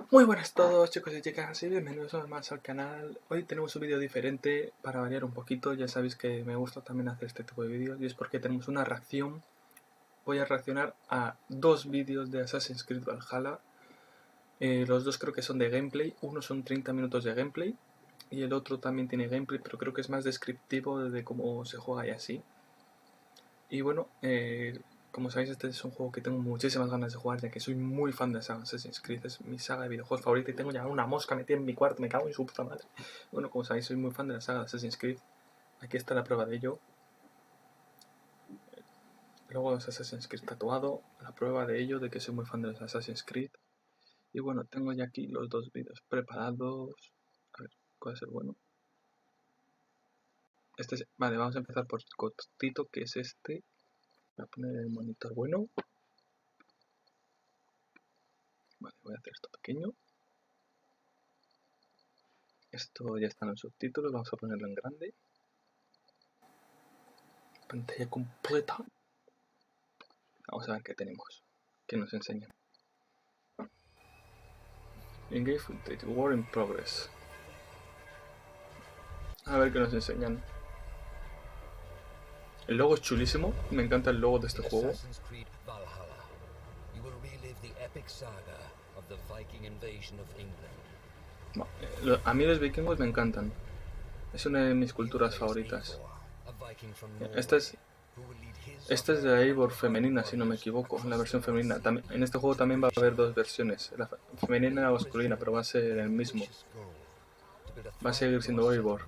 Muy buenas a todos, chicos y chicas, y bienvenidos una vez más al canal. Hoy tenemos un vídeo diferente para variar un poquito. Ya sabéis que me gusta también hacer este tipo de vídeos y es porque tenemos una reacción. Voy a reaccionar a dos vídeos de Assassin's Creed VALHALLA. Los dos creo que son de gameplay. Uno son 30 minutos de gameplay y el otro también tiene gameplay, pero creo que es más descriptivo de cómo se juega y así. Y bueno, como sabéis, este es un juego que tengo muchísimas ganas de jugar, ya que soy muy fan de Assassin's Creed, es mi saga de videojuegos favorita y tengo ya una mosca metida en mi cuarto, me cago en su puta madre. Bueno, como sabéis, soy muy fan de la saga de Assassin's Creed. Aquí está la prueba de ello. Luego es Assassin's Creed tatuado, la prueba de ello, de que soy muy fan de los Assassin's Creed. Y bueno, tengo ya aquí los dos vídeos preparados. A ver, ¿cuál es el bueno? Vale, vamos a empezar por cortito, que es este. Voy a poner el monitor bueno. Vale, voy a hacer esto pequeño. Esto ya están los subtítulos, vamos a ponerlo en grande. Pantalla completa. Vamos a ver qué tenemos. ¿Qué nos enseñan? Engage footage, war in progress. A ver qué nos enseñan. El logo es chulísimo, me encanta el logo de este juego. A mí los vikingos me encantan. Es una de mis culturas favoritas. Esta es de la Eivor femenina, si no me equivoco, la versión femenina. En este juego también va a haber dos versiones, la femenina y la masculina, pero va a ser el mismo. Va a seguir siendo Eivor.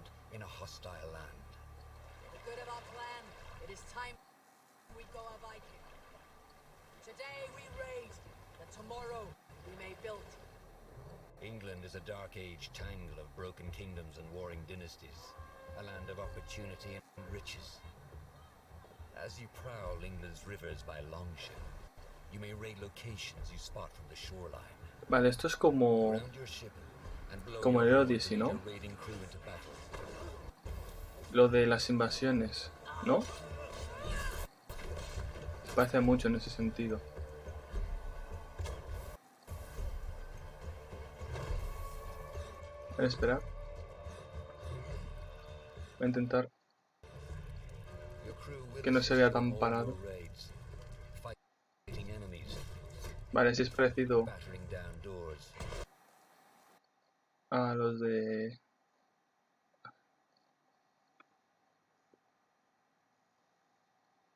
England is a dark age tangle of broken kingdoms and warring dynasties, a land of opportunity and riches. As you prowl England's rivers by longship, you may raid locations you spot from the shoreline. Vale, esto es como el Odyssey, ¿no? Lo de las invasiones, ¿no? Se parece mucho en ese sentido. Voy a esperar. Voy a intentar que no se vea tan parado. Vale, si es parecido a los de...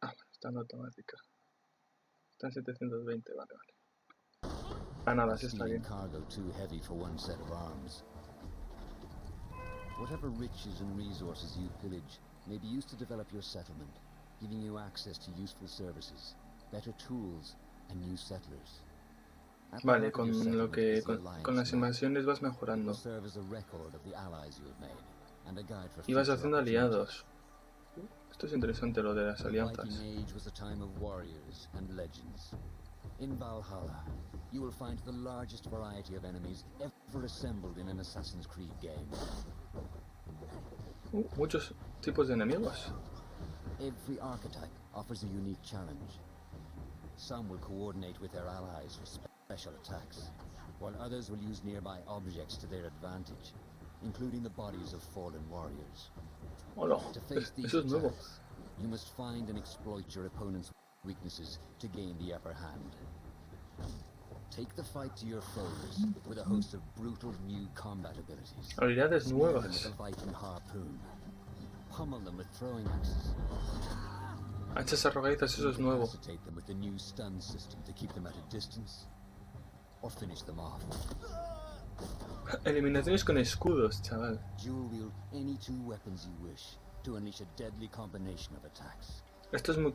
bueno, está en automática. Está en 720, vale. Nada, sí está bien. Whatever riches and resources you pillage may be used to develop your settlement, giving you access to useful services, better tools, and new settlers. Vale, con las invasiones vas mejorando. Y vas haciendo aliados. Esto es interesante, lo de las alianzas. In Valhalla, you will find the largest variety of enemies ever assembled in an Assassin's Creed game. Muchos tipos de enemigos. Every archetype offers a unique challenge. Some will coordinate with their allies for special attacks, while others will use nearby objects to their advantage, including the bodies of fallen warriors. Hola, To face these eso es nuevo. attacks, you must find and exploit your opponent's weaknesses to gain the upper hand. Take the fight to your foes with a host of brutal new combat abilities. Habilidades Snare them nuevas. with a Viking harpoon. Pummel them with throwing axes. Hachas arrojadizas, eso es nuevo. Incapacitate them with the new stun system to keep them at a distance, or finish them off. Eliminaciones con escudos, chaval. Dual wield any two weapons you wish to unleash a deadly combination of attacks. Esto es muy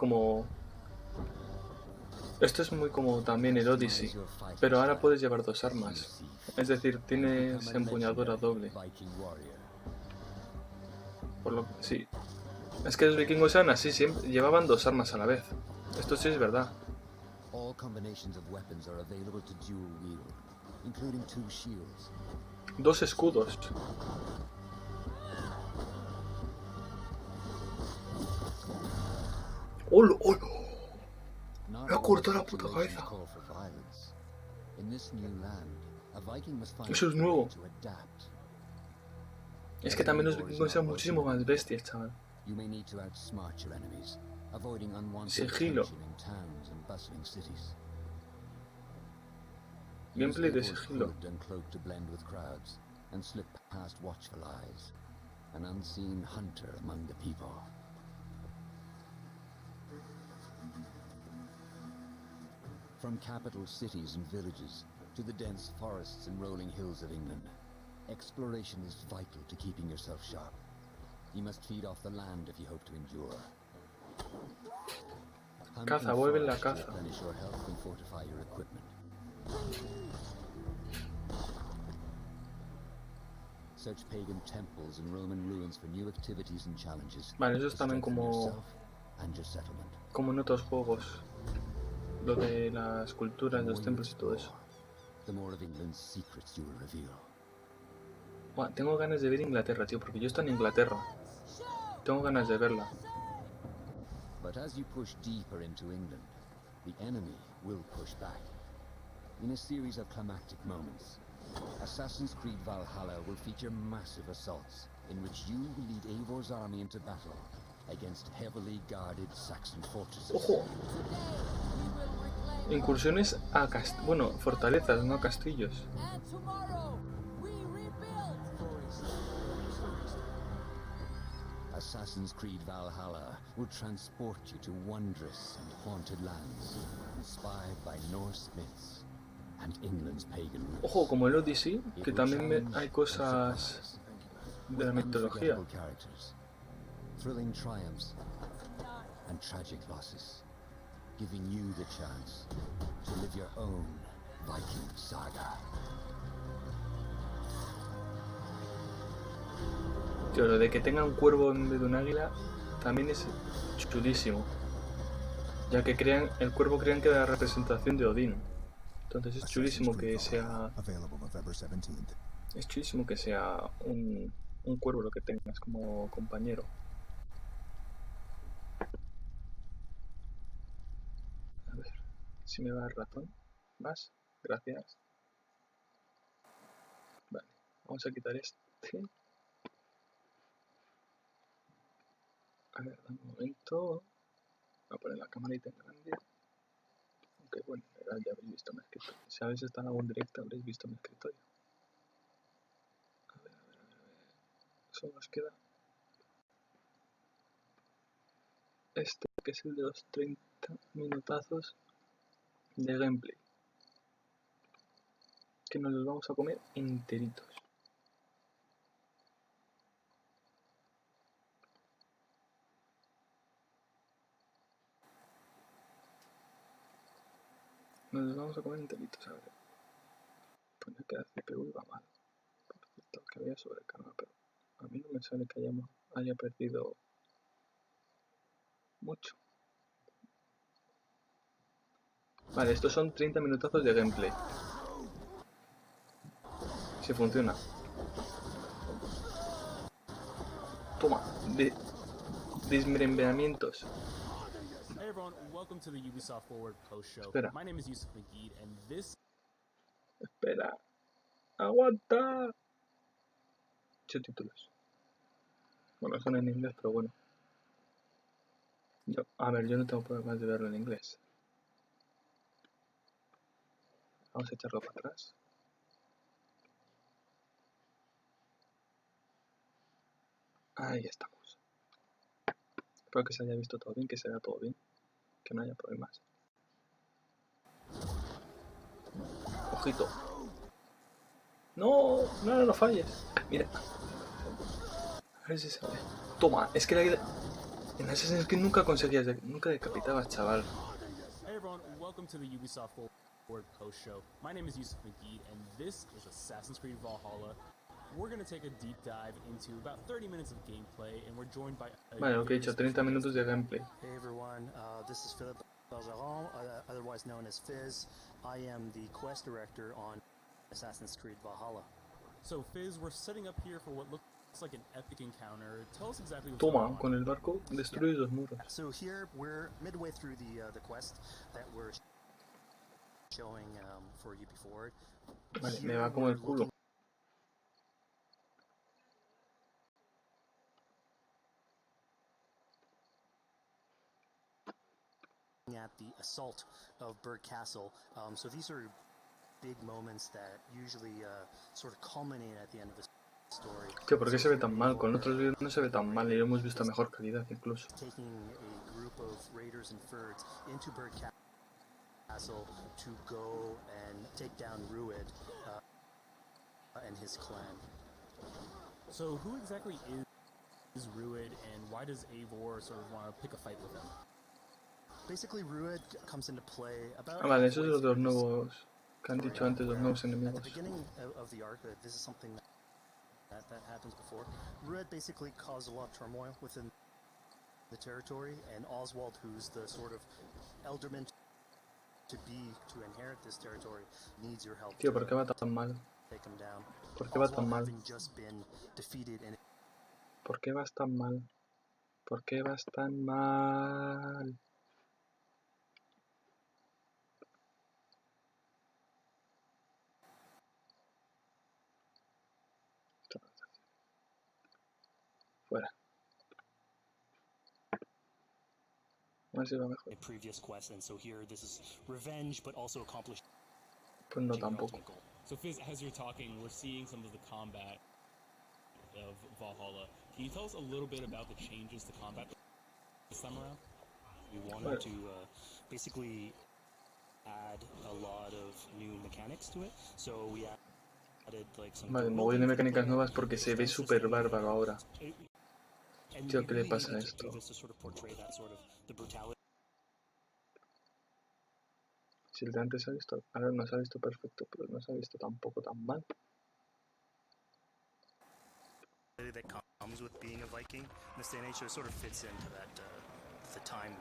como también el Odyssey, pero ahora puedes llevar dos armas. Es decir, tienes empuñadura doble. Por lo que sí. Es que los vikingos eran así, siempre llevaban dos armas a la vez. Esto sí es verdad. All combinations of weapons are available to dual wield, including two shields. Dos escudos. ¡Holo, holo! Me ha cortado la puta cabeza. In this new land, Eso es nuevo. Es que también los vikingos eran muchísimo más bestias, chaval. Sigilo. Gameplay de sigilo. From capital cities and villages to the dense forests and rolling hills of England, exploration is vital to keeping yourself sharp. You must feed off the land if you hope to endure. Caza, vuelve la caza. Replenish your health and fortify your equipment. Search pagan temples and Roman ruins for new activities and challenges. Vale, eso es también como en otros juegos. Lo de las culturas, los templos y todo eso. Buah, tengo ganas de ver Inglaterra, tío, porque yo estoy en Inglaterra. Tengo ganas de verla. But as you push deeper into England, the enemy will push back. In a series of climactic moments, Assassin's Creed VALHALLA will feature massive assaults in which you will lead Eivor's army into battle against heavily guarded Saxon fortresses. ¡Ojo! Incursiones a fortalezas, no a castillos. Assassin's Creed VALHALLA will transport you to wondrous and haunted lands, inspired by Norse myths and England's pagan roots. Ojo, como el Odyssey, que también hay cosas de la mitología. Thrilling triumphs and tragic losses, giving you the chance to live your own Viking saga. Tío, lo de que tenga un cuervo en vez de un águila también es chulísimo, ya que el cuervo crean que es la representación de Odín. Entonces es chulísimo que sea un cuervo lo que tengas como compañero. A ver si me va el ratón. ¿Vas? Gracias. Vale, vamos a quitar este. A ver, un momento. Voy a poner la camarita en grande. Aunque bueno, ya habréis visto mi escritorio. Si habéis estado en algún directo habréis visto mi escritorio. A ver. Eso nos queda. Este que es el de los 30 minutazos de gameplay. Que nos los vamos a comer enteritos. Nos los vamos a comer enteritos, a ver. Pone que la CPU iba mal. Por cierto, que había sobrecarga, pero a mí no me sale que haya perdido mucho. Vale, estos son 30 minutazos de gameplay. Si funciona. Toma, desmembramientos. Hey everyone, welcome to the Ubisoft Forward Post Show. Espera. My name is Yusuf McGee and this... Espera. Aguanta. 8 títulos. Bueno, son en inglés, pero bueno. A ver, yo no tengo problemas de verlo en inglés. Vamos a echarlo para atrás. Ahí estamos. Espero que se haya visto todo bien, que se vea todo bien. Que no haya problemas. Ojito. No falles. Mira. A ver si sale. Toma, es que en Assassin's Creed nunca conseguías, nunca decapitabas, chaval. Hey everyone, welcome to the Ubisoft Forward Post Show. My name is Yusuf McGee and this is Assassin's Creed VALHALLA. We're going to take a deep dive into about 30 minutes of gameplay and we're joined by... Vale, lo que he dicho, 30 minutos de gameplay. Hey everyone, this is Philip Belgeron, otherwise known as Fizz. I am the quest director on Assassin's Creed VALHALLA. So Fizz, we're setting up here for what looks like an epic encounter. Tell us exactly what's Toma, going on. con el barco destruyes los muros. So here we're midway through the quest that we're showing for UB Forward. Vale, me va como el culo. At the assault of Burg Castle. So these are big moments that usually sort of culminate at the end of the story. Tío, ¿por qué se ve tan mal? Con otros vídeos no se ve tan mal y lo hemos visto a mejor calidad incluso. Taking a group of raiders and furds into Burg Castle to go and take down Rued and his clan. So who exactly is Rued, and why does Eivor sort of want to pick a fight with him? Basically, Rued comes into play about. Vale, esos son los nuevos que han dicho antes, los nuevos At enemigos. the beginning of the arc, this is something that happens before. Rued basically caused a lot of turmoil within the territory, and Oswald, who's the sort of elderman to inherit this territory, needs your help. Tío, ¿por qué va tan mal? Take him down. ¿Por qué va tan mal? Having just been defeated in ¿Por qué vas tan mal? ¿Por qué vas tan mal? Fuera. A ver si va mejor. a previous quest, and so here this is revenge, but also accomplished. Pues no tampoco. So Fizz, as you're talking, we're seeing some of the combat of Valhalla. Can you tell us a little bit about the changes to combat this time around? We wanted to basically add a lot of new mechanics to it, so we added like some. Vale, mogollón de mecánicas nuevas porque se ve súper bárbaro ahora. Tío, ¿qué le pasa a esto? Si el de antes se ha visto, ahora no se ha visto perfecto, pero no se ha visto tampoco tan mal. That comes with being a Viking in this day and age, so it sort of fits into that the time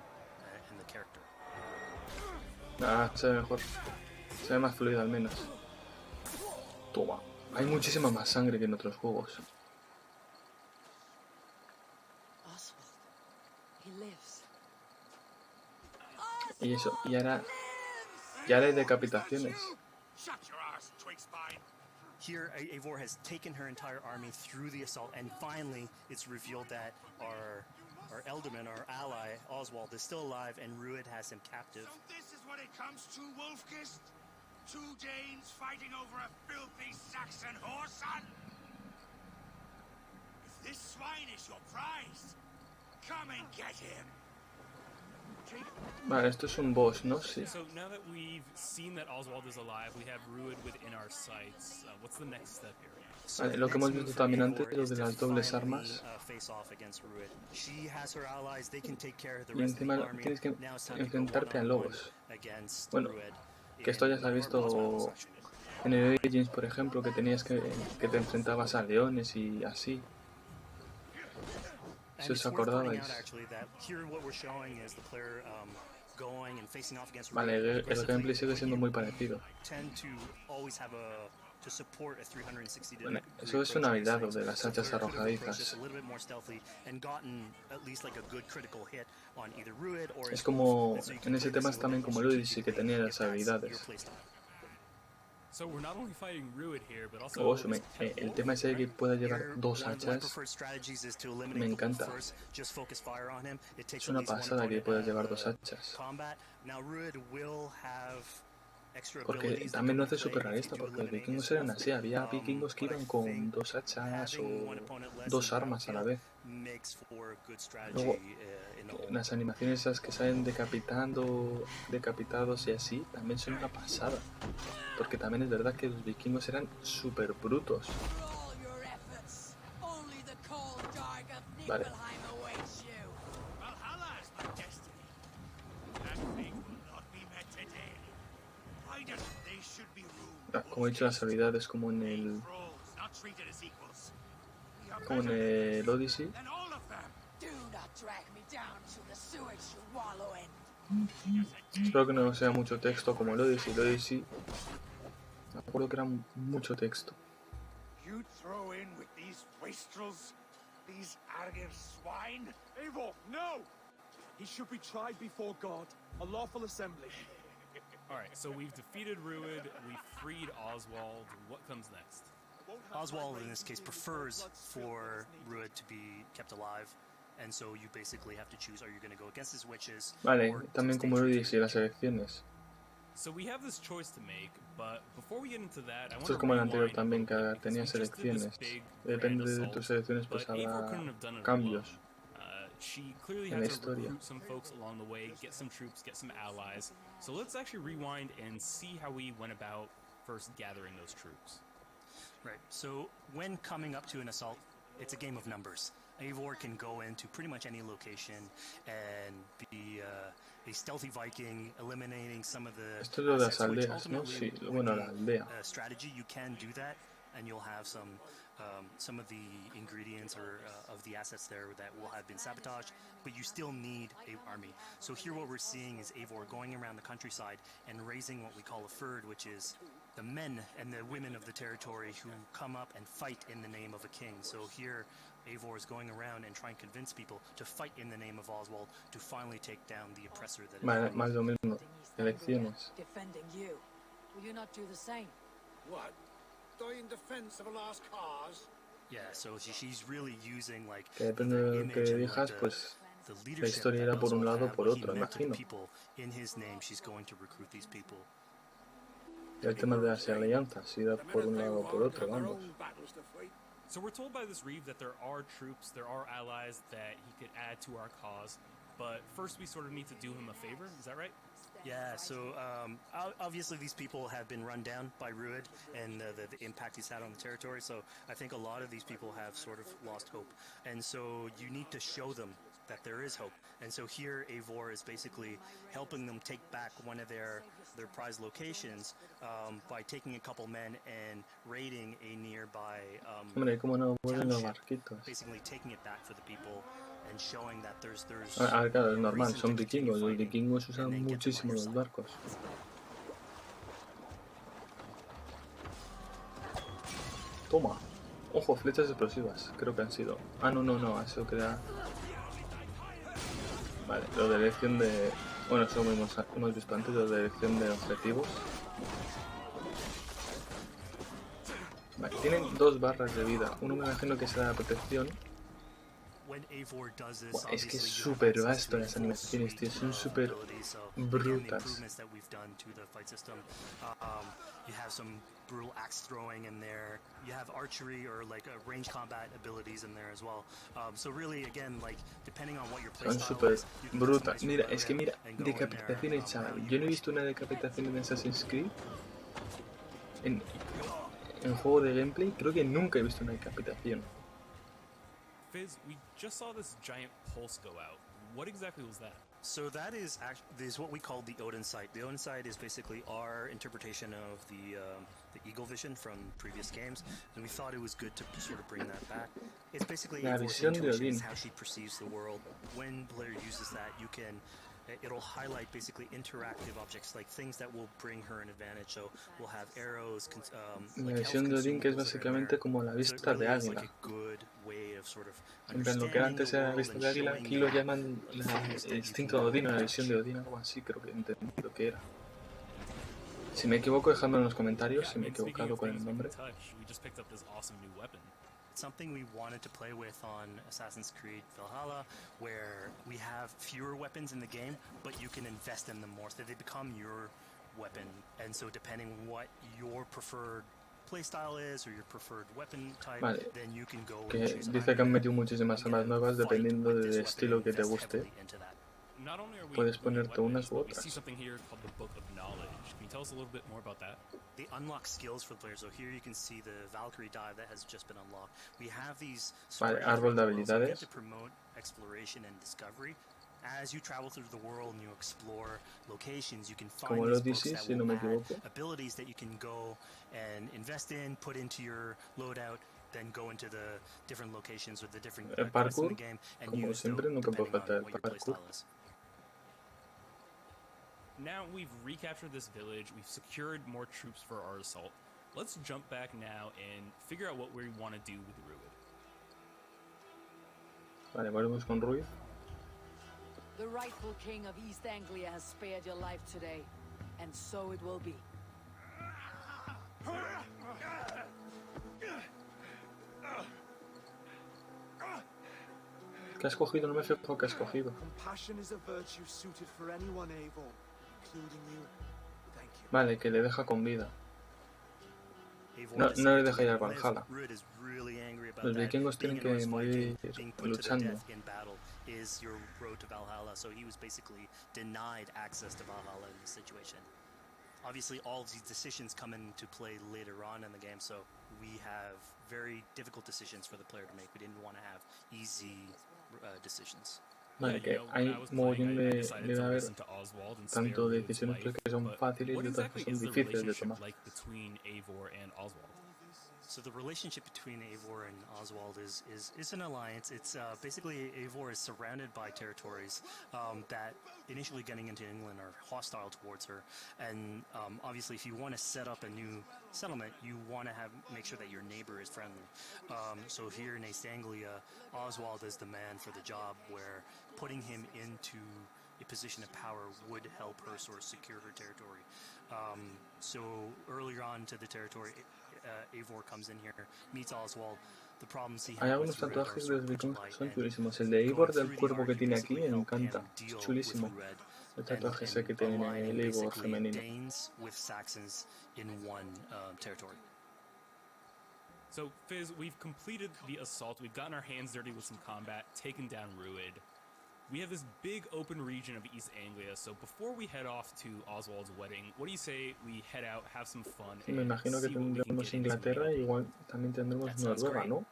and the character. Ah, se ve mejor. Se ve más fluido al menos. Toma. Hay muchísima más sangre que en otros juegos. Y eso, y ahora hay decapitaciones. Here, Eivor has taken her entire army through the assault, and finally, it's revealed that our Elderman, our ally, Oswald, is still alive, and Rued has him captive. So this is what it comes to, Wolfkist? Two Danes fighting over a filthy Saxon whoreson? If this swine is your prize, come and get him. Vale, esto es un boss, ¿no? Sí. So now that we've seen that Oswald is alive, we have Rued within our sights. What's the next step here? Vale, lo que hemos visto también antes, lo de las dobles armas. Y encima tienes que enfrentarte a lobos. Bueno, que esto ya se ha visto en el Origins, por ejemplo, que tenías que te enfrentabas a leones y así. Si os acordabais. Vale, el gameplay sigue siendo muy parecido. Bueno, eso es una habilidad de las hachas arrojadizas. Es como, en ese tema es también como Luis, sí que tenía las habilidades. El tema ese de que pueda llevar dos hachas me encanta. Es una pasada que puedas llevar dos hachas. Porque también lo hace súper realista, porque los vikingos eran así, había vikingos que iban con dos hachas o dos armas a la vez. Luego, las animaciones esas que salen decapitados y así, también son una pasada. Porque también es verdad que los vikingos eran súper brutos. Vale. Como he dicho, las habilidades como en el Odyssey. Espero que no sea mucho texto como el Odyssey. El Odyssey, me acuerdo que era mucho texto. You throw in with these wastrels, these argive swine? Eivor, no! He should be tried before God, a lawful assembly. Alright, so we've defeated Rued, we've freed Oswald. What comes next? Oswald, in this case, prefers for Rued to be kept alive, and so you basically have to choose: are you going to go against his wishes? Vale, or también stay como lo true to dije, your las elecciones. So we have this choice to make, but before we get into that, I want Esto es to como el anterior rewind a también, little que bit, because tenías we just did this elecciones. big, Depende grand de assault, tus elecciones, pues but Eivor habrá couldn't have done it cambios. alone. She clearly En had la to historia. recruit some folks along the way, get some troops, get some allies. So let's actually rewind and see how we went about first gathering those troops. Right. So when coming up to an assault, it's a game of numbers. Eivor can go into pretty much any location and be a stealthy Viking, eliminating some of the Esto es lo de las assets, which aldeas, ¿no? ultimately Sí, would bueno, be la aldea. a strategy. You can do that, and you'll have some of the ingredients or of the assets there that will have been sabotaged, but you still need an army. So here what we're seeing is Eivor going around the countryside and raising what we call a fyrd, which is the men and the women of the territory who come up and fight in the name of a king. So here Eivor is going around and trying to convince people to fight in the name of Oswald to finally take down the oppressor that is Vale, más lo mismo. Elecciones. Defending you. Will you not do the same? What? Die in defense of a lost cause? Yeah, so she's really using like Que depende the de lo image que and, like, elijas, pues the la leadership historia that irá por un Oswald lado o had, por what he otro, meant to the imagino. people. In his name, she's going to recruit these people. El tema de las alianzas irá por un lado o por otro, vamos. So we're told by this Reeve that there are troops, there are allies that he could add to our cause, but first we sort of need to do him a favor, is that right? Yeah, so obviously these people have been run down by Rued and the impact he's had on the territory, so I think a lot of these people have sort of lost hope. And so you need to show them that there is hope. And so here Eivor is basically helping them take back one of their prized locations by taking a couple men and raiding a nearby Hombre, cómo no vuelven los township, barquitos. basically taking it back for the people and showing that there's Claro, es normal, reason son to continue vikingos. Los fighting vikingos usan and then get them on muchísimo your los side. barcos. Toma. Ojo, flechas explosivas. Creo que han sido. Ah, no. Eso queda. Vale, lo de elección de. Bueno, eso hemos visto antes, lo de elección de objetivos. Vale, tienen 2 barras de vida. Uno me imagino que será la protección. Buah, es que es súper vasto las animaciones, tío. Son súper brutas. You have some brutal axe throwing in there. You have archery or like range combat abilities in there as well. So really, again, like depending on what your Son playstyle súper is, you can brutas. customize your Mira, es que loadout mira, and go in there, decapitaciones, how chaval. you Yo no he wish. visto una decapitación en Assassin's Creed. En juego de gameplay, creo que nunca he visto una decapitación. Fizz, we just saw this giant pulse go out. What exactly was that? So that is what we call the Odin sight. The Odin sight is basically our interpretation of the eagle vision from previous games, and we thought it was good to sort of bring that back. It's basically La Eivor's visión de intuition, Odín. is how she perceives the world. When Blair uses that, it'll highlight basically interactive objects, like things that will bring her an advantage. So we'll have arrows, La like visión de Odín, que es básicamente como la vista de águila. En plan, lo que antes era la vista de águila, aquí lo llaman el instinto de Odín o la visión de Odín, algo así, creo que entendí lo que era. Si me equivoco, dejadme en los comentarios si me he equivocado con el nombre. Something we wanted to play with on Assassin's Creed Valhalla, where we have fewer weapons in the game, but you can invest in them more, so they become your weapon. And so depending on what your preferred playstyle is or your preferred weapon type, Vale, then you can go que and choose. dice que han metido muchísimas armas nuevas dependiendo del estilo que te guste. Puedes ponerte unas u We otras. see something here called the Book of Knowledge. Can you tell us a little bit more about that? They unlock skills for the players. So here you can see the Valkyrie dive that has just been unlocked. We have these Vale, spread árbol de throughout the world, so we habilidades. get to promote exploration and discovery. As you travel through the world and you explore locations, you can Como find el these books Odyssey, that si no will me add equivoco. abilities that you can go and invest in, put into your loadout, then go into the different locations or the different El quests in parkour, the game and como use siempre, those nunca puede depending faltar on el what your parkour. playstyle is. Now we've recaptured this village, we've secured more troops for our assault. Let's jump back now and figure out what we want to do with Rued. Vale, volvemos con Ruiz. The rightful king of East Anglia has spared your life today. and so it will be. ¿Qué has cogido? No me fijo que has cogido. Compassion is a virtue suited for anyone, Eivor, including you. Thank you. Vale, que le deja con vida. No le deja ir al Valhalla. Los vikingos tienen que morir luchando. Is your road to Valhalla, so he was basically denied access to Valhalla in this situation. Obviously, all of these decisions come into play later on in the game, so we have very difficult decisions for the player to make. We didn't want to have easy decisions. Vale, que hay mogollón de haber tanto decisiones que son fáciles y otras que son difíciles de tomar. So the relationship between Eivor and Oswald is an alliance. It's basically Eivor is surrounded by territories that initially getting into England are hostile towards her, and obviously if you want to set up a new settlement, you want to make sure that your neighbor is friendly. So here in East Anglia, Oswald is the man for the job, where putting him into a position of power would help her sort of secure her territory. So earlier on to the territory, Eivor comes in here, meets Oswald. The problems he Hay had algunos tatuajes de los vikingos que son chulísimos. El de Eivor del cuerpo que tiene aquí me encanta. Es chulísimo. El tatuaje ese que tiene el Eivor femenino. With Saxons in one territory. So, Fizz, we've completed the assault. We've gotten our hands dirty with some combat, taken down Rued. We have this big open region of East Anglia, so before we head off to Oswald's wedding, what do you say we head out, have some fun, Me imagino que tendremos Inglaterra y igual también tendremos Noruega, ¿no?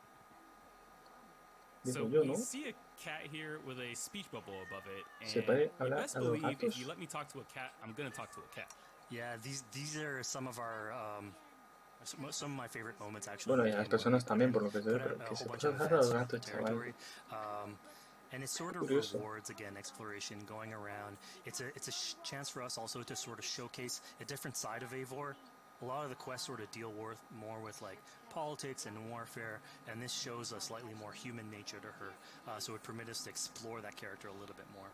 So Digo yo, we ¿no? see a cat here with a speech bubble above it, ¿Se and puede you hablar best a los believe if gatos? you let me talk to a cat, I'm gonna talk to a cat. Yeah, these are some of our some of my favorite moments actually. Bueno, y a las personas también, por lo que se ve, pero que se puede hablar a los gatos, chaval. And it sort of rewards, again, exploration, going around. It's a chance for us also to sort of showcase a different side of Eivor. A lot of the quests sort of deal more with like politics and warfare, and this shows a slightly more human nature to her. So it permits us to explore that character a little bit more.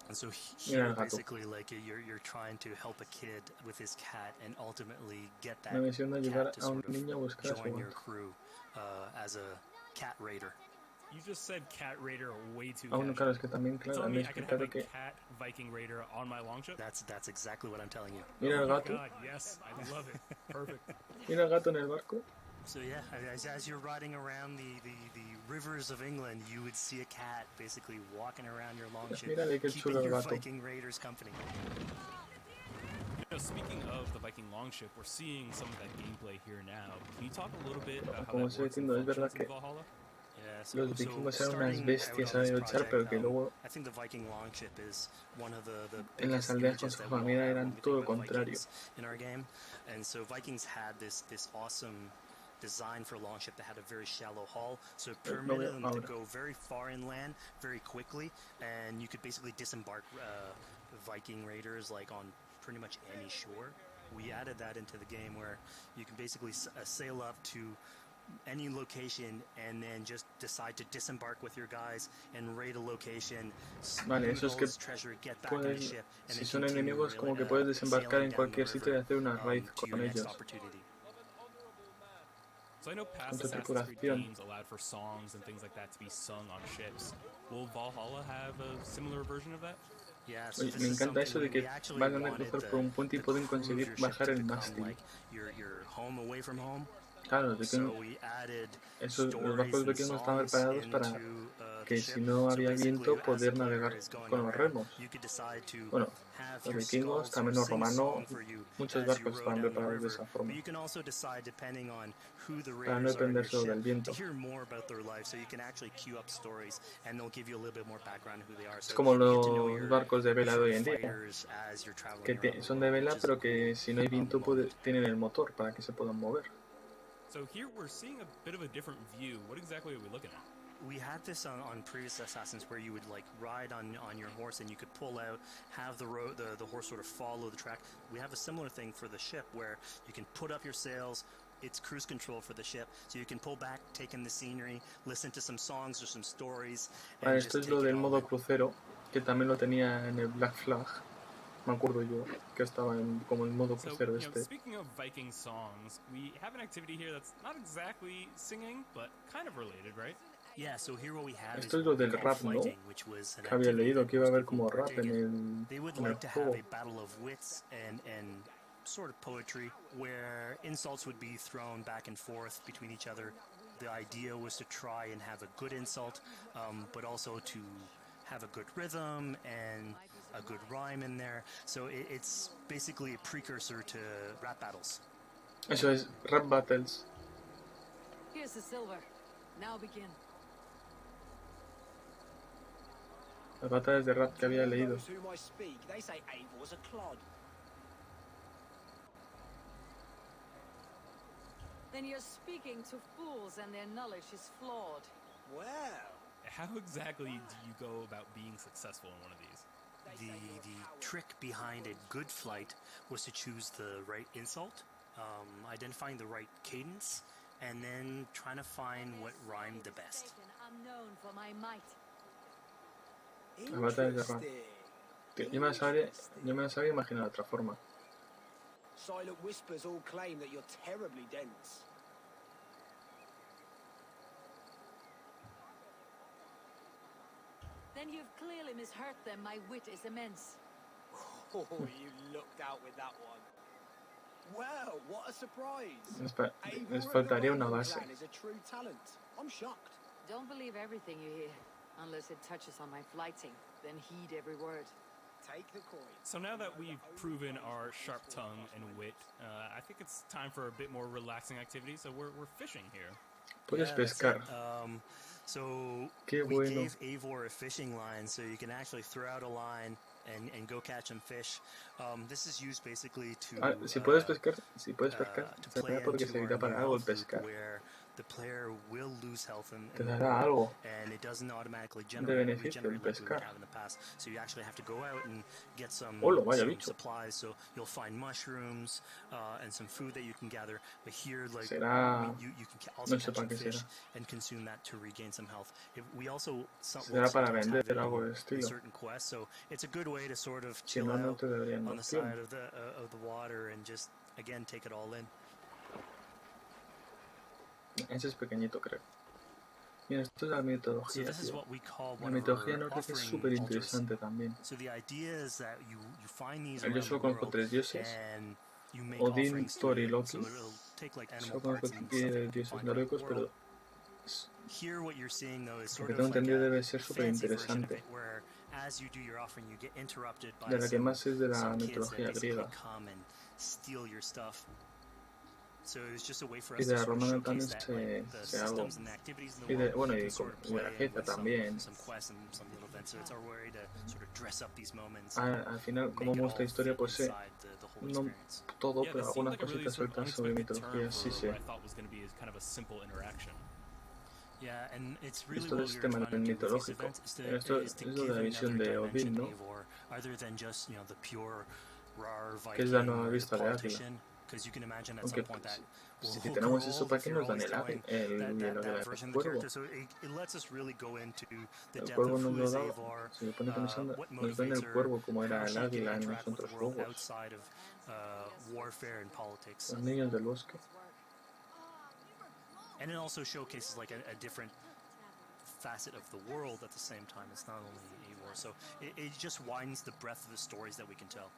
And so here, basically, like you're trying to help a kid with his cat, and ultimately get that cat to sort of join your crew as a cat raider. You just said cat raider way too no, claro, es que también, claro, han explicado que... cat Viking raider on my longship? That's exactly what I'm telling you. Mira el gato. Oh my God, yes, I love it. Perfect. Mira el gato en el barco. So yeah, as you're riding around the rivers of England, you would see a cat basically walking around your longship, keeping your Viking raiders company. You know, speaking of the Viking longship, we're seeing some of that gameplay here now. Can you talk a little bit about how that works in Valhalla? Yeah, los vikingos eran unas bestias a luchar, pero que luego en las aldeas con su familia eran todo lo contrario. And so Vikings had this awesome design for a longship that had a very shallow hull, so it permitted them to go very far inland very quickly, and you could basically disembark Viking raiders like on pretty much any shore. We added that into the game where you can basically sail up to any location and then just decide to disembark with your guys and raid a location. Vale, eso es que puedes, si son enemigos, como que puedes desembarcar en cualquier sitio y hacer una raid con ellos. So I know past Assassin's Creed games allowed for songs and things like that to be sung on ships. Will Valhalla have a similar version of that? Oye, me encanta eso de que van a cruzar por un puente y pueden conseguir bajar el mástil. Claro, los barcos vikingos estaban preparados para que si no había viento poder navegar con los remos. Bueno, los vikingos, también los romanos, muchos barcos estaban preparados de esa forma, para no depender solo del viento. Es como los barcos de vela de hoy en día, que son de vela pero que si no hay viento tienen el motor para que se puedan mover. So here we're seeing a bit of a different view. What exactly are we looking at? We had this on previous Assassins where you would like ride on your horse and you could pull out, have the horse sort of follow the track. We have a similar thing for the ship where you can put up your sails. It's cruise control for the ship, so you can pull back, take in the scenery, listen to some songs or some stories. Vale, esto es lo del modo crucero, que también lo tenía en el Black Flag, me acuerdo yo, que estaba como en modo crucero este. Speaking of Viking songs, we have an activity here that's not exactly singing, but kind of related, right? Yeah, so here what we have Esto is es lo what we del call rap, ¿no? fighting, which was an Que había activity leído that que iba a most haber people como would rap partake in. They would en el like to have juego. a battle of wits and sort of poetry where insults would be thrown back and forth between each other. The idea was to try and have a good insult, but also to have a good rhythm and a good rhyme in there. So it's basically a precursor to rap battles. Eso es, rap battles. Here's the silver. Now begin. Las batallas de rap que había leído. Then you're speaking to fools and their knowledge is flawed. Well, How exactly do you go about being successful in one of these? The trick behind a good flight was to choose the right insult, identifying the right cadence, and then trying to find what rhymed the best. I'm known for my might. Las batallas de rap. Yo me las había imaginado de otra forma. Silent whispers all claim that you're terribly dense. Then you've clearly misheard them. My wit is immense. Oh, you looked out with that one. Well, what a surprise. Les faltaría una base. Is a true talent. I'm shocked. Don't believe everything you hear, unless it touches on my flighting. Then heed every word. Take the coin. So now that we've proven our sharp tongue and wit, I think it's time for a bit more relaxing activity. So we're fishing here. Puedes pescar. So Qué we bueno. gave Eivor a fishing line, so you can actually throw out a line and go catch some fish. This is used basically to Si puedes pescar, to play será porque into our servirá para new algo el health loop pescar. where the player will lose health Te in the dará world, algo and it doesn't automatically de regenerate beneficio el like we would pescar. have in the past. So you actually have to go out and get some Vaya bicho. supplies. So you'll find mushrooms and some food that you can gather. But here, like Será, you can also no sé catch para some qué fish será. and consume that to regain some health. We also will Será para sometimes vender have it algo del in estilo. certain quests. So it's a good way to sort of Si chill no, no out te darían on the opción. side of the water and just again take it all in. Ese es pequeñito, creo. Mira, esto es la So mitología, this is tío. what we call La one of mitología our nórdica es offering súper altars. interesante también. So the idea is that you find these Yo around the solo conozco world tres dioses. and you make Odín, offerings to Thor y it. Loki. So it'll take like animal Solo conozco parts and stuff that you can dioses find around the nórdicos, world. pero Here what you're seeing though is lo sort que of tengo like entendido a debe ser súper fancy version of interesante. it where as you do your offering you get interrupted by De la que some más es de la kids that mitología basically griega. come and steal your stuff. So it's just a way for Y us de to la sort of romana showcase también that like the sé algo. systems and the activities in the Y de, world bueno, can y sort of de play la in Grecia with también. some quests and some little events. So it's our way to sort of dress up these moments. Al final, como Make it muestra all historia, fit pues sé, inside the whole no experience. todo, Yeah, pero this seemed algunas like a really cositas sort of sueltas sobre unexpected turn mitología for sí sé. what I thought was going to be kind of a simple interaction. Yeah, and it's really Esto what es we were tema trying to do with these mitológico. events is Esto to es give lo de la visión another de dimension Odín, to ¿no? Eivor, other than just the pure rar Que es la Viking nueva or the vista de águila. politician. Because you can imagine at some Aunque point that si will tenemos grow eso, old ¿para if qué you're nos dan always telling el that version of the cuervo? character. So it lets us really go into the El depth cuervo of nos who lo is da, Eivor, se supone que nos dan what el motivates her, cuervo como era how el she can águila en los interact with the otros world juegos. outside of warfare and politics. Los niños del bosque. And it also showcases like a different facet of the world at the same time. It's not only Eivor, so it just widens the breadth of the stories that we can tell.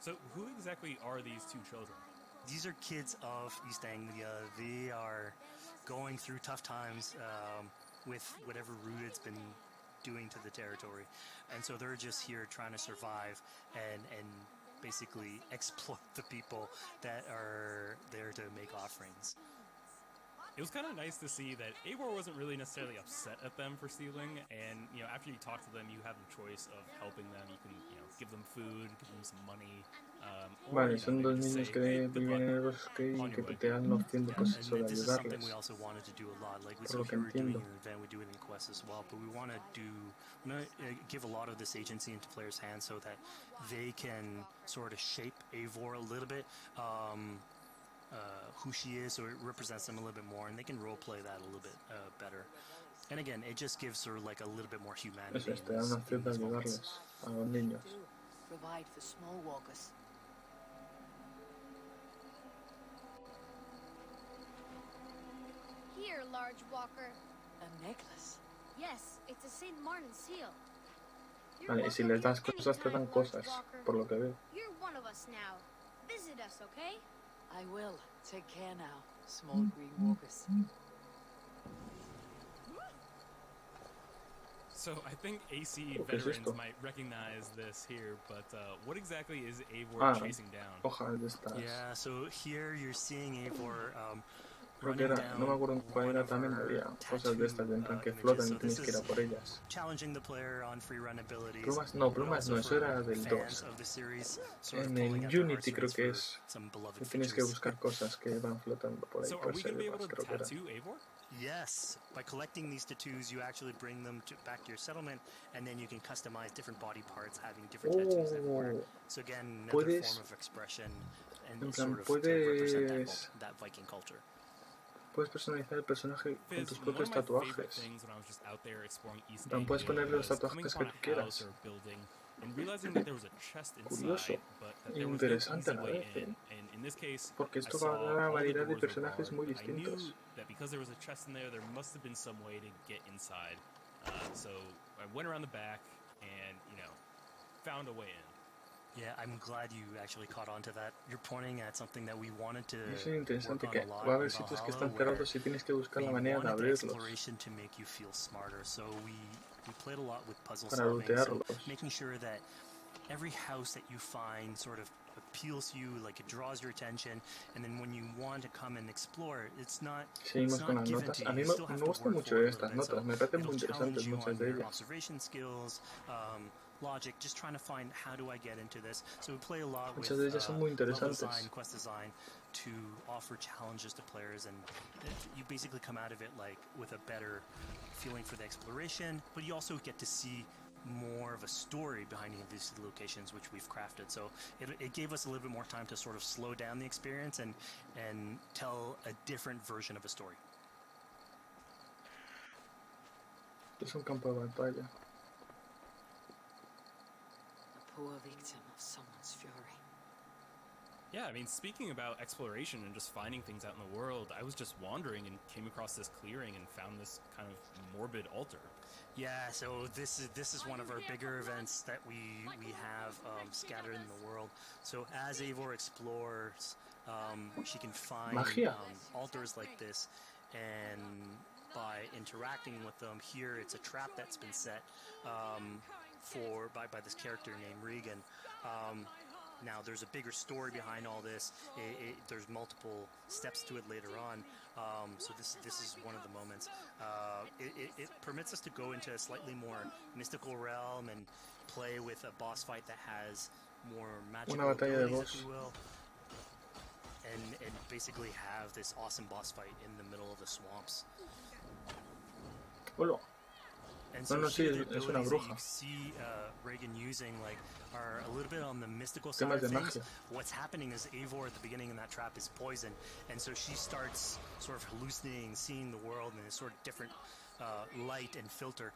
So who exactly are these two children? These are kids of East Anglia. They are going through tough times with whatever Rudid's been doing to the territory. And so they're just here trying to survive and basically exploit the people that are there to make offerings. It was kind of nice to see that Eivor wasn't really necessarily upset at them for stealing, and after you talk to them, you have the choice of helping them. You can give them food, give them some money. Vale, son dos niños que viven en el bosque y que te dan la opción de, pues, eso, de This is something we ayudarles. also wanted to do a lot. Like, Por so lo que here we're doing entiendo. an event, we do it in quests as well, but we want to give a lot of this agency into players' hands so that they can sort of shape Eivor a little bit. Who she is, so it represents them a little bit more, and they can roleplay that a little bit better. And again, it just gives her like a little bit more Es humanity este, da una opción de ayudarles a los niños. Provide for small walkers. Here, large walker. A necklace. Yes, it's a St. Martin seal. You're Vale, y si welcome les das here cosas, te dan anytime, large cosas, walker. por lo que veo. You're one of us now. Visit us, okay? I will. Take care now, small green walkers. So I think AC ¿Qué es veterans esto? might recognize this here, but what exactly is Eivor Ah, chasing down? hojas de estas. Yeah, so here you're seeing Eivor Creo que era, no me acuerdo cuál era también, había cosas de estas, de en plan que flotan y tienes que ir a por ellas. Challenging the player on free run abilities. Plumas, no, plumas no, eso era del 2. En el Unity creo que es, que tienes que buscar cosas que van flotando por ahí, So are por we going to be able selvas, to creo que era. tattoo Eivor? Yes, by collecting these tattoos, you actually bring them back to your settlement, and then you can customize different body parts, having different tattoos everywhere. So again, another Puedes, form of expression, and en plan, sort of to represent puedes that Viking culture. personalizar el personaje con Fizz, tus one propios of my favorite tatuajes. things when I was just out there exploring East También puedes Anglia ponerle los was coming tatuajes upon que tú a quieras. house or a building and realizing that there was a chest Curioso, inside, but that there was no interesante a easy la way vez, in. And in this case, porque I esto saw va a dar una all the variedad de doors were personajes barred, muy but I knew distintos. that because there was a chest in there must have been some way to get inside. So I went around the back and, you know, found a way in. Yeah, I'm glad you actually caught on to that. You're pointing at something that we wanted to Es interesante work on que a lot va a in haber sitios que Valhalla, están where cerrados y tienes que buscar we la manera de wanted the abrirlos exploration to make you feel smarter. So we played a lot with puzzle para solving, so lootearlos. making sure that every house that you find sort of appeals to you, like it draws your attention, and then when you want to come and explore, it's not Seguimos con las given notas. to A you. mí You me, still have me to gustan work mucho for it a estas little bit, notas, so me parecen muy it'll interesantes challenge you muchas on de your ellas. observation skills, logic, just trying to find how do I get into this. So we play a lot with Muchas de ellas son muy level interesantes. design, quest design, to offer challenges to players, and you basically come out of it like with a better feeling for the exploration, but you also get to see more of a story behind these locations which we've crafted. So it gave us a little bit more time to sort of slow down the experience and tell a different version of a story. Es un campo de batalla. A poor victim of someone's fury. Yeah, I mean, speaking about exploration and just finding things out in the world, I was just wandering and came across this clearing and found this kind of morbid altar. Yeah, so this is one of our bigger events that we have scattered in the world. So as Eivor explores, she can find altars like this, and by interacting with them, here it's a trap that's been set by this character named Regan. Now there's a bigger story behind all this. There's multiple steps to it later on. So this is one of the moments. It permits us to go into a slightly more mystical realm and play with a boss fight that has more magical abilities, if you will. And basically have this awesome boss fight in the middle of the swamps. Hola. And so No, sí, the es una abilities that bruja. you see Reagan using are a little bit on the mystical Temas side of de things. magia. What's happening is Eivor at the beginning in that trap is poison, and so she starts sort of hallucinating, seeing the world in a sort of different light and filter,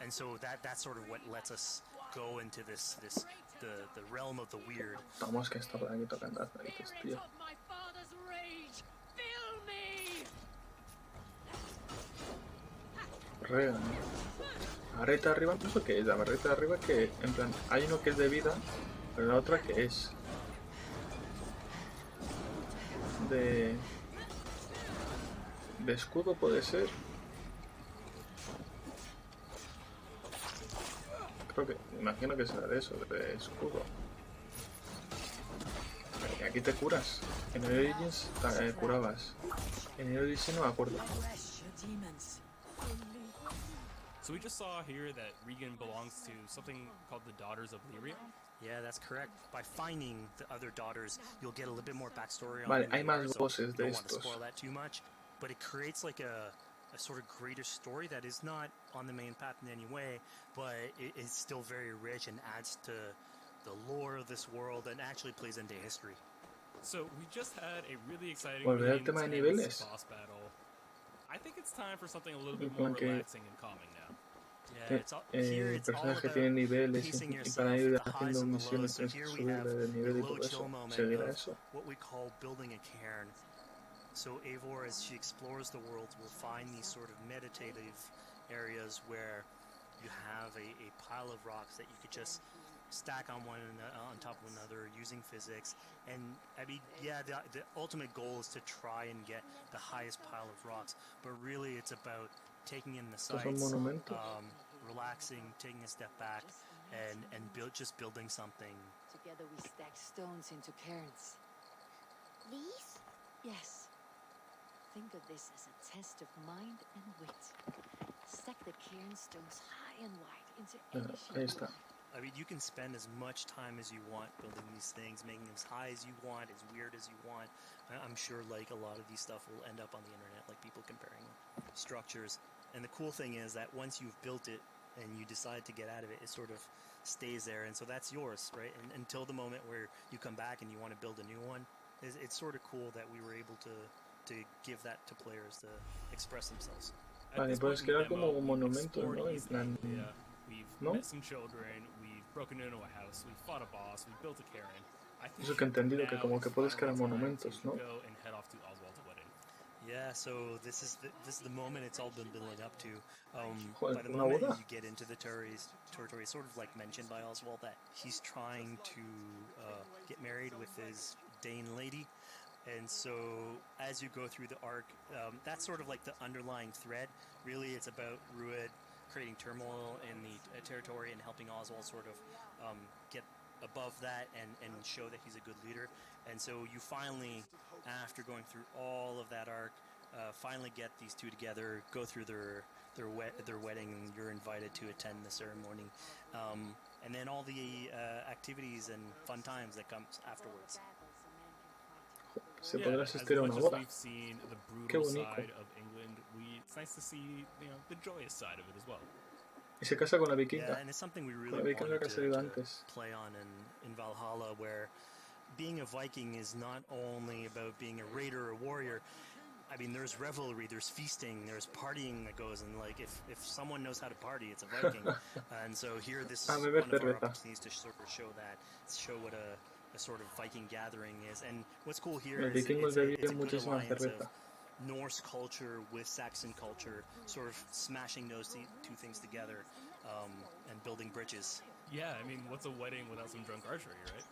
and so that's sort of what lets us go into the realm of the weird. Vamos que está por aquí tocando las narices, tío. Regan. La barrita de arriba, no sé qué es. La barrita de arriba que, en plan, hay uno que es de vida, pero la otra que es de escudo, puede ser. Creo que, imagino que será de eso, de escudo. Y aquí te curas. En el Origins curabas. En el Odyssey no me acuerdo. So we just saw here that Regan belongs to something called the Daughters of Lyria. Yeah, that's correct. By finding the other daughters, you'll get a little bit more backstory on Vale, who they hay más are, so voces you de don't want to estos. spoil that too much, but it creates like a sort of greater story that is not on the main path in any way, but it is still very rich and adds to the lore of this world and actually plays into history. So we just had a really exciting Volver al tema de niveles. boss battle. I think it's time for something a little En bit more plan que relaxing and calming now. el personaje tiene niveles y para ir haciendo misiones tienes que subirle de nivel y todo eso. ¿Seguirá eso? What we call building a cairn. So Eivor, as she explores the world, will find these sort of meditative areas where you have a pile of rocks that you could just stack on on top of another using physics. And I mean, yeah, the ultimate goal is to try and get the highest pile of rocks, but really it's about taking in the sights, relaxing, taking a step back, and just building something. Together we stack stones into cairns. These? Yes. Think of this as a test of mind and wit. Stack the cairn stones high and wide into any Ahí shape. está. I mean, you can spend as much time as you want building these things, making them as high as you want, as weird as you want. I'm sure, like, a lot of these stuff will end up on the internet, like people comparing structures. And the cool thing is that once you've built it and you decide to get out of it, it sort of stays there, and so that's yours, right? And until the moment where you come back and you want to build a new one, it's sort of cool that we were able to give that to players to express themselves. Vale, puedes crear como un monumento, ¿no? En plan, We've ¿no? met some children, we've broken into a house, we've fought a boss, we've built a cairn. Eso que he entendido, que como que puedes crear monumentos, ¿no? Go and head off to Oswald's wedding. Yeah, so this is the moment it's all been building up to. Joder, By the una moment boda. you get into the territory, sort of like mentioned by Oswald, that he's trying to get married with his Dane lady. And so as you go through the arc, that's sort of like the underlying thread. Really, it's about Rued creating turmoil in the territory and helping Oswald sort of get above that and show that he's a good leader. And so you finally, after going through all of that arc, finally get these two together, go through their wedding, and you're invited to attend the ceremony. And then all the activities and fun times that comes afterwards. Se podrá asistir a una boda. We've seen the Qué brutal bonito. side of England. It's nice to see, the joyous side of it as well. Y se casa con la Yeah, vikinga. and it's something we Con really la vikinga wanted que ha salido to antes. play on in Valhalla, where being a Viking is not only about being a raider or warrior. I mean, there's revelry, there's feasting, there's partying that goes, and like if someone knows how to party, it's a Viking. And so here, this is one beber of our cerveza. opportunities to sort of show what a sort of Viking gathering is. And what's cool here Los is vikingos it's a bebían good muchísima alliance cerveza. of Norse culture with Saxon culture, sort of smashing those two things together and building bridges. Yeah, I mean, what's a wedding without some drunk archery, right?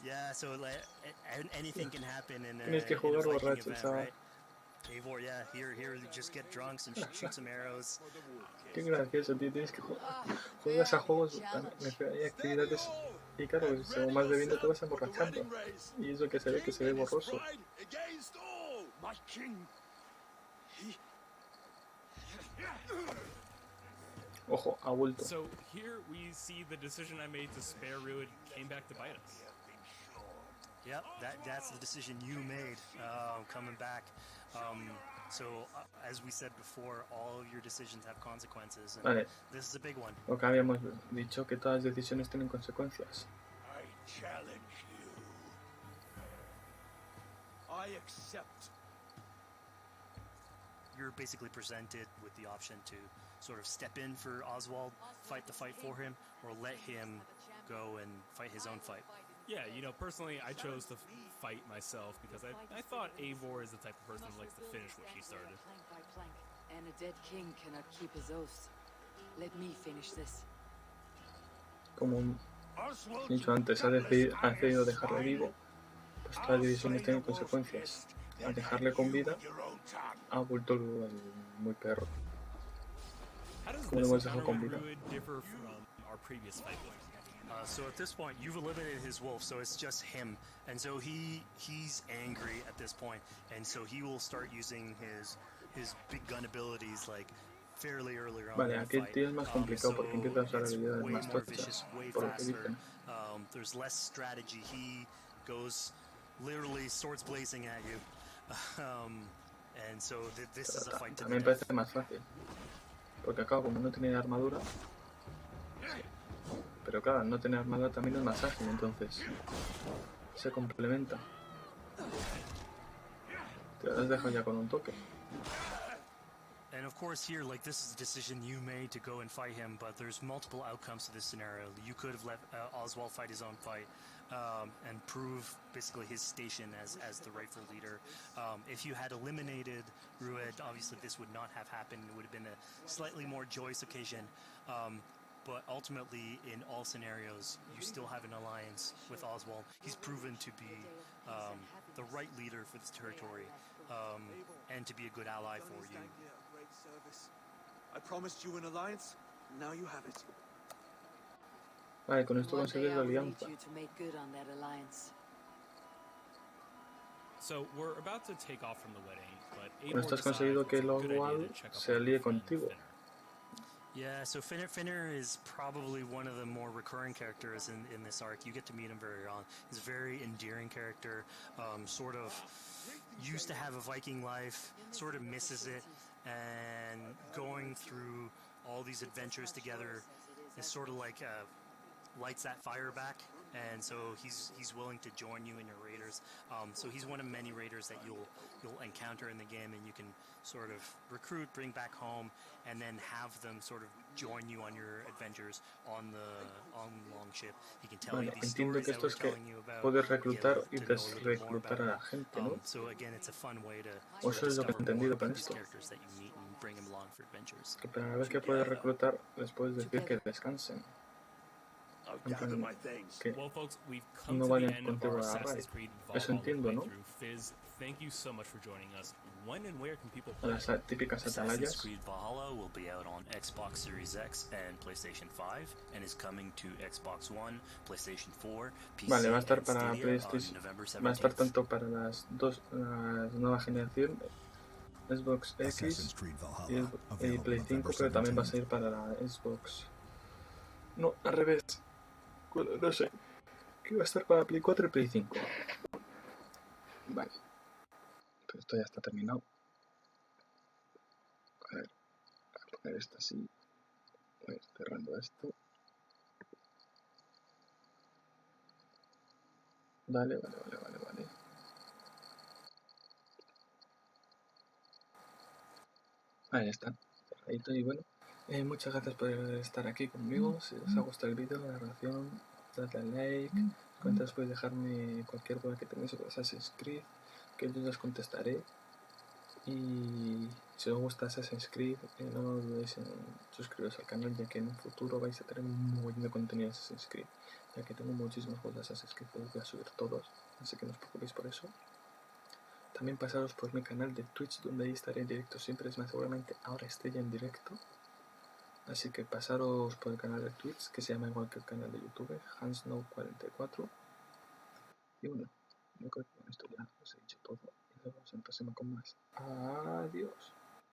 Yeah, so like, anything can happen in a Tienes que jugar Viking borracho, event, chaval. right? Eivor, yeah, here you just get drunk and shoot some arrows. Qué gracioso, tío. Tienes que juegas a juegos, hay actividades. Y claro, según más bebiendo te vas emborrachando. Y eso que se ve borroso. My king. Ojo, ha vuelto. So here we see the decision I made to spare Rued came back to bite us. Yep, that's the decision you made, coming back. So as we said before, all of your decisions have consequences, and Vale. this is a big one. Lo que habíamos dicho, que todas las decisiones tienen consecuencias. I challenge you. I accept. You're basically presented with the option to sort of step in for Oswald, fight the fight for him, or let him go and fight his own fight. Yeah, personally, I chose to fight myself because I thought Eivor is the type of person who likes to finish what she started. Plank by plank, and a dead king cannot keep his oaths. Let me finish this. Como he dicho antes, ha decidido dejarle vivo, pues todas las decisiones tienen consecuencias. Al dejarle con vida, ha vuelto el muy perro. How does Como lo this hemos dejado encounter con with vida. Rued differ from our previous fight with him? So at this point, you've eliminated his wolf, so it's just him, and so he's angry at this point, and so he will start using his big gun abilities like fairly early on. Vale, in the aquí el fight. tío es más complicado porque empieza a usar it's habilidades way más more tochas, vicious, way por lo que faster. dicen. There's less strategy. He goes literally swords blazing at you, and so this is a fight to the También death. parece más fácil, porque acá como no tiene armadura, pero claro, al no tener armadura también es más ágil, entonces se complementa. Te las dejo ya con un toque. And of course here, like, this is a decision you made to go and fight him, but there's multiple outcomes to this scenario. You could have let Oswald fight his own fight and prove basically his station as the rightful leader. If you had eliminated Rued, obviously this would not have happened. It would have been a slightly more joyous occasion. But ultimately, in all scenarios, you still have an alliance with Oswald. He's proven to be the right leader for this territory and to be a good ally for you. I promised you an alliance, now you have it. Vale, con esto One day conseguir I la will need alianza. you to make good on that alliance. So we're about to take off from the wedding, but Con Eivor esto has decides conseguido it's que a good idea Oswald to check up se on alíe her friend contigo. Finner. Yeah, so Finner is probably one of the more recurring characters in this arc. You get to meet him very early on. He's a very endearing character, sort of used to have a Viking life, sort of misses it, and going through all these adventures together is sort of like lights that fire back, and so he's willing to join you in your raiders. So he's one of many raiders that you'll encounter in the game, and you can sort of recruit, bring back home, and then have them sort of join you on your adventures on Longship. He can tell you Vale, these entiendo stories que that esto we're es que telling you about. puedes You reclutar y get to know a little bit more desreclutar about a him. la gente, ¿no? So again, it's a fun way to O sort of eso es lo que he discover more entendido con about these esto. characters that you meet and bring them along for adventures. Que para la vez que puedes reclutar, les puedes decir que descansen. En plan, que Well, folks, we've come no to the vayan end of contigo our a la Assassin's raid. Creed Eso Valhalla entiendo, ¿no? playthrough. Fizz, thank you so much for joining us. When and where can people A play? las típicas Assassin's atalayas. Creed Valhalla will be out on Xbox Series X and PlayStation 5, and is coming to Xbox One, PlayStation 4, PC, Vale, va a estar and para Stadia PlayStation. on November Va a estar 17th. tanto para la nueva generación, Xbox X y Play 5, pero también va a salir para la Xbox. No, al revés. Bueno, no sé. Que va a estar para Play 4 y Play 5. Vale. Pero esto ya está terminado. A ver, voy a poner esto así. Voy a ir cerrando esto. Vale. Ahí está. Cerradito y bueno. Muchas gracias por estar aquí conmigo. Si os ha gustado el vídeo, la grabación, dadle al like. Cuentas, podéis dejarme cualquier duda que tengáis sobre Assassin's Creed, que yo os contestaré. Y si os gusta Assassin's Creed, no dudéis en suscribiros al canal, ya que en un futuro vais a tener un montón de contenido de Assassin's Creed, ya que tengo muchísimos juegos de Assassin's Creed que os voy a subir todos, así que no os preocupéis por eso. También pasaros por mi canal de Twitch, donde ahí estaré en directo siempre, es más, seguramente ahora esté ya en directo. Así que pasaros por el canal de Twitch, que se llama igual que el canal de YouTube, HansNow44. Y bueno, yo creo que con esto ya os he dicho todo. Y luego nos empecemos con más. Adiós.